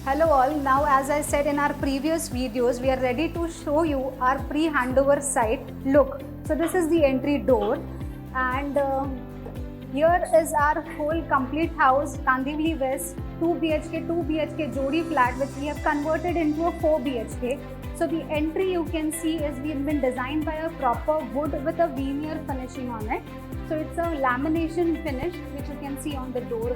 Hello all, now as I said in our previous videos, we are ready to show you our pre-handover site look. So this is the entry door, and here is our whole complete house, Kandivali West, 2 BHK Jodi flat, which we have converted into a 4 BHK. So the entry you can see is we've been designed by a proper wood with a veneer finishing on it. So it's a lamination finish which you can see on the door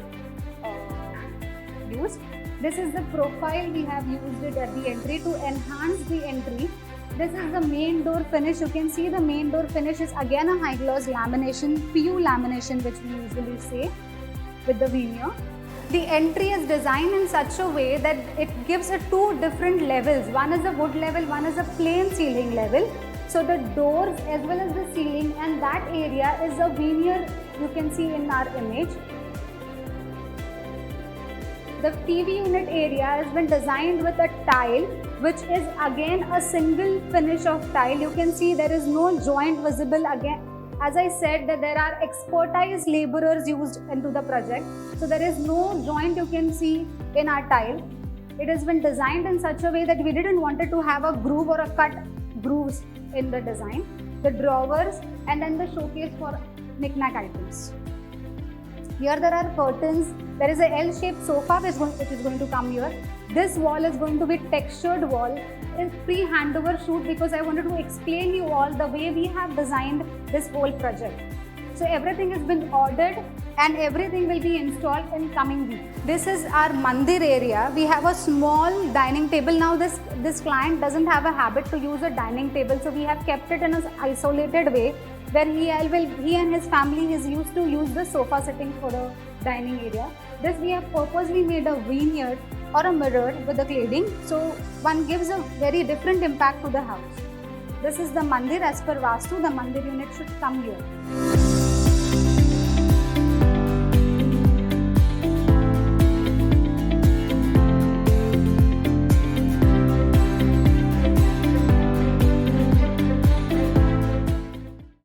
used. This is the profile we have used it at the entry to enhance the entry. This is the main door finish. You can see the main door finish is again a high gloss lamination, PU lamination, which we usually say, with the veneer. The entry is designed in such a way that it gives a two different levels. One is a wood level, one is a plain ceiling level. So the doors as well as the ceiling and that area is a veneer you can see in our image. The TV unit area has been designed with a tile, which is again a single finish of tile. You can see there is no joint visible again. As I said, that there are expertise laborers used into the project. So there is no joint you can see in our tile. It has been designed in such a way that we didn't want it to have a groove or a cut grooves in the design. The drawers and then the showcase for knick-knack items. Here there are curtains. There is a L-shaped sofa which is going to come here. This wall is going to be textured wall. It's pre-handover shoot because I wanted to explain you all the way we have designed this whole project. So everything has been ordered and everything will be installed in coming week. This is our mandir area. We have a small dining table. Now this client doesn't have a habit to use a dining table, so we have kept it in an isolated way where he and his family is used to use the sofa sitting for the dining area. This we have purposely made a veneer or a mirror with the cladding, so one gives a very different impact to the house. This is the mandir. As per Vastu, the mandir unit should come here.